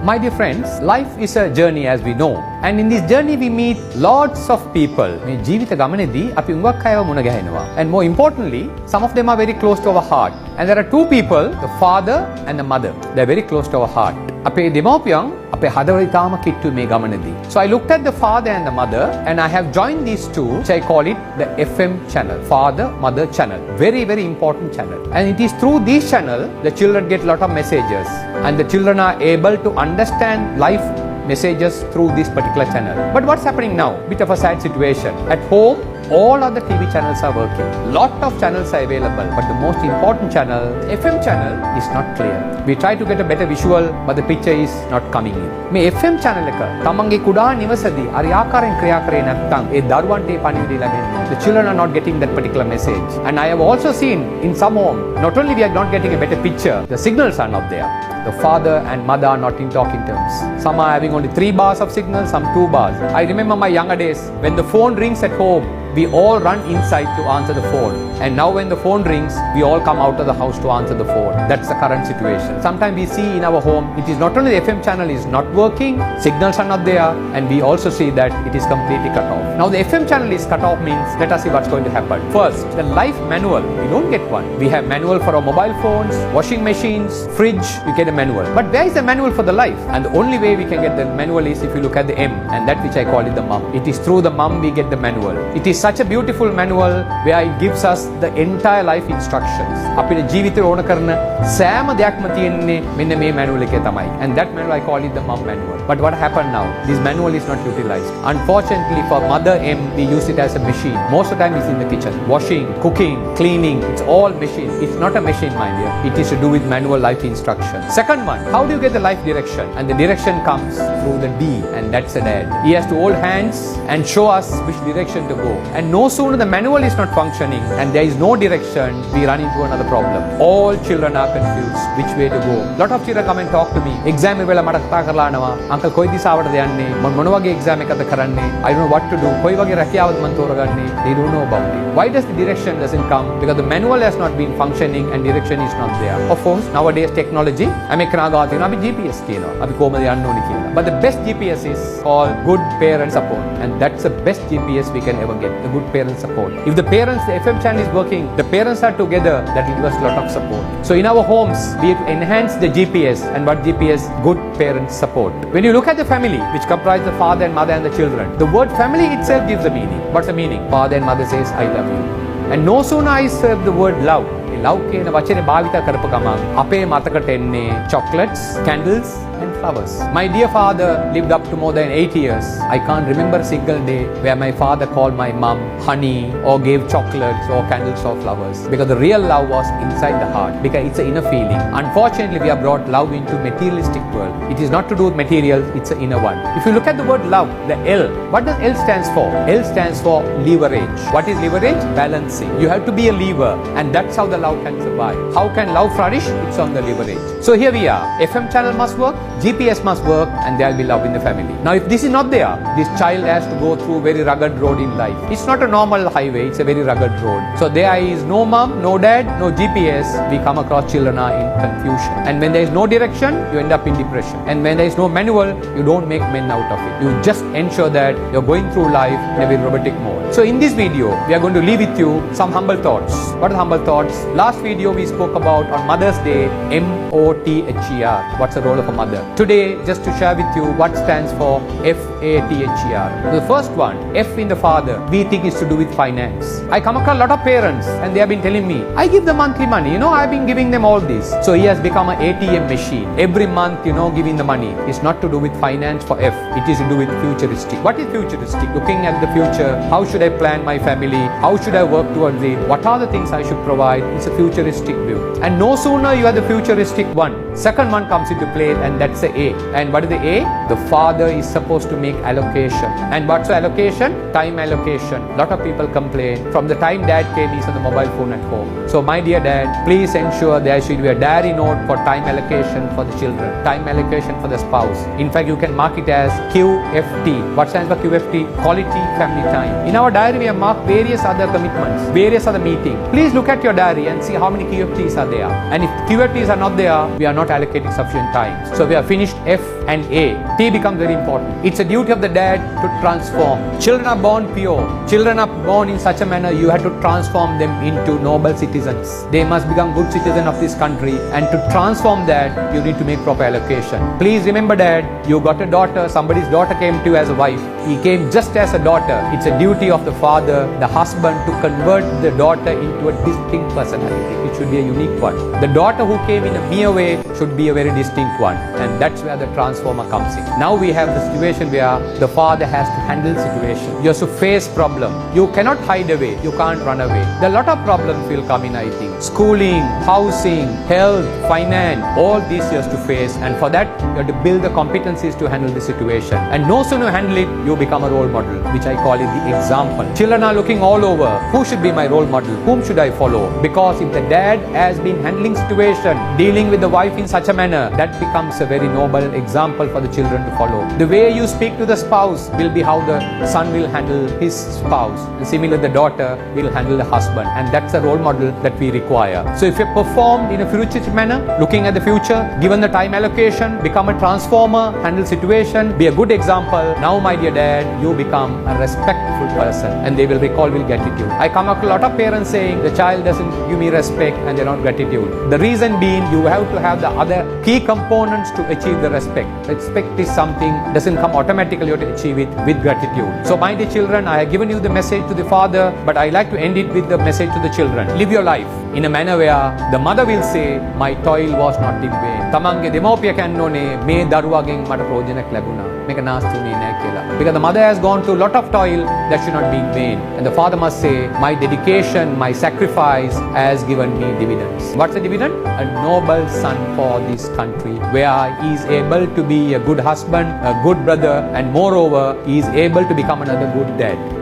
My dear friends, life is a journey as we know. And in this journey we meet lots of people. මේ ජීවිත ගමනේදී අපි උඟක් අයව මුණ ගැහෙනවා. And more importantly, some of them are very close to our heart. And there are two people, the father and the mother. They are very close to our heart. අපේ දෙමව්පියන් අපේ හදවත ඉතාම කිට්ටුයි මේ ගමනේදී. So I looked at the father and the mother and I have joined these two, which I call it the FM channel, father mother channel. Very very important channel. And it is through this channel the children get lot of messages and the children are able to understand life messages through this particular channel. But what's happening now? Bit of a sad situation. At home, all other TV channels are working. Lot of channels are available, but the most important channel, FM channel, is not clear. We try to get a better visual, but the picture is not coming in. මේ FM channel එක තමන්ගේ කුඩා නිවසේදී අර ආකාරයෙන් ක්‍රියා කරේ නැත්නම් ඒ දරුවන්ට ඒ පණිවිඩය ලැබෙන්නේ. The children are not getting that particular message. And I have also seen in some home, not only we are not getting a better picture, the signals are not there. The father and mother are not in talking terms. Some are having only 3 bars of signal, some 2 bars. I remember my younger days, when the phone rings at home, we all run inside to answer the phone. And now when the phone rings, we all come out of the house to answer the phone. That's the current situation. Sometimes we see in our home, it is not only the FM channel is not working, signals are not there, and we also see that it is completely cut off. Now the FM channel is cut off means, let us see what's going to happen. First, the life manual, we don't get one. We have manual for our mobile phones, washing machines, fridge, we get a manual. But where is the manual for the life? And the only way we can get the manual is if you look at the M, and that which I call it the mum. It is through the mum we get the manual. It is such a beautiful manual where it gives us the entire life instructions. අපේ ජීවිතේ ඕන කරන සෑම දෙයක්ම තියෙන්නේ මෙන්න මේ manual එකේ තමයි. And that manual I call it the mum manual. But what happened now? This manual is not utilized. Unfortunately for mother M, we use it as a machine. Most of the time it's in the kitchen. Washing, cooking, cleaning, it's all machine. It's not a machine, my dear. It is to do with manual life instruction. Second one, how do you get the life direction? And the direction comes through the D, and that's the dad. He has to hold hands and show us which direction to go. And no sooner the manual is not functioning and there is no direction, we run into another problem. All children are confused which way to go. Lot of children come and talk to me. Exam වෙලා මට කතා කරලා අනවා. Uncle කොයි දිශාවටද යන්නේ? මම මොන වගේ exam එකක්ද කරන්නේ? I don't know what to do. කොයි වගේ රැකියාවද මම තෝරගන්නේ? They don't know about it. Why does the direction doesn't come? Because the manual has not been functioning and direction is not there. Of course, nowadays technology, I'm a කනාගාව තියෙනවා. අපි GPS කියනවා. අපි කොහමද යන්න ඕනේ කියලා. But the best GPS is called good parent support, and that's the best GPS we can ever get. The good parent support. If the parents, the FM channel is working, the parents are together, that will give us a lot of support. So in our homes, we enhance the GPS. And what GPS? Good parent support. When you look at the family, which comprise the father and mother and the children, the word family itself gives a meaning. What's the meaning? Father and mother says, I love you. And no sooner I serve the word love, love කියන වචනේ භාවිත කරපු ගමන් අපේ මතකට එන්නේ chocolates, candles and flowers. My dear father lived up to more than 8 years. I can't remember a single day where my father called my mum honey or gave chocolates or candles or flowers, because the real love was inside the heart, because it's an inner feeling. Unfortunately, we have brought love into materialistic world. It is not to do with material, it's an inner one. If you look at the word love, the L, what does L stands for? L stands for leverage. What is leverage? Balancing. You have to be a lever, and that's how the love can survive. How can love flourish? It's on the leverage. So here we are. FM channel must work, GPS must work, and there will be love in the family. Now if this is not there, this child has to go through very rugged road in life. It's not a normal highway, it's a very rugged road. So there is no mom, no dad, no GPS. We come across children are in confusion. And when there is no direction, you end up in depression. And when there is no manual, you don't make men out of it. You just ensure that you're going through life in a very robotic mode. So in this video, we are going to leave with you some humble thoughts. What are humble thoughts? Last video we spoke about on Mother's Day, MOTHER. What's the role of a mother? Today, just to share with you what stands for FATHER. The first one, F in the father, we think is to do with finance. I come across a lot of parents and they have been telling me, I give the monthly money, I've been giving them all this. So he has become an ATM machine. Every month, giving the money. It's not to do with finance for F. It is to do with futuristic. What is futuristic? Looking at the future, how should I plan my family? How should I work towards it? What are the things I should provide? It's a futuristic view. And no sooner you have the futuristic one, second one comes into play, and that's the A. And what is the A? The father is supposed to make allocation. And what's the allocation? Time allocation. Lot of people complain. From the time dad came, he's on the mobile phone at home. So my dear dad, please ensure there should be a diary note for time allocation for the children, time allocation for the spouse. In fact, you can mark it as QFT. What stands for QFT? Quality family time. In our diary, we have marked various other commitments, various other meetings. Please look at your diary and see how many QFTs are there. And if QFTs are not there, we are not allocating sufficient time. So we have finished F and A. T becomes very important. It's a duty of the dad to transform. Children are born pure. Children are born in such a manner you have to transform them into noble citizens. They must become good citizens of this country, and to transform that you need to make proper allocation. Please remember, dad, you got a daughter, somebody's daughter came to you as a wife. He came just as a daughter. It's a duty of the father, the husband, to convert the daughter into a distinct personality. It should be a unique one. The daughter who came in a mere way should be a very distinct one, and that's where the transformer comes in. Now we have the situation where the father has to handle situation. You have to face problem. You cannot hide away. You can't run away. There are a lot of problems will come in, I think. Schooling, housing, health, finance, all these you have to face, and for that you have to build the competencies to handle the situation. And no sooner you handle it, you become a role model, which I call it the example. Children are looking all over. Who should be my role model? Whom should I follow? Because if the dad has been handling situation, dealing with the wife in such a manner, that becomes a very noble example for the children to follow. The way you speak to the spouse will be how the son will handle his spouse. And similarly, the daughter will handle the husband, and that's a role model that we require. So if you perform in a futuristic manner, looking at the future, given the time allocation, become a transformer, handle situation, be a good example. Now, my dear dad, you become a respectful person, and they will recall with gratitude. I come across a lot of parents saying the child doesn't give me respect and they're not gratitude. The reason being you have to have the other key components to achieve the respect. Respect is something doesn't come automatically. You have to achieve it with gratitude. So, my dear children, I have given you the message to the father, but I like to end it with the message to the children. Live your life in a manner where the mother will say, my toil was not in vain. තමන්ගේ දෙමව්පිය කියන්නේ මේ දරුවාගෙන් මට ප්‍රයෝජනයක් ලැබුණා. මේක නාස්ති වුණේ නැහැ කියලා. Because the mother has gone through a lot of toil that should not be in vain. And the father must say, my dedication, my sacrifice has given me dividends. What's the dividend? A noble son for this country, where he is able to be a good husband, a good brother, and moreover, he is able to become another good dad.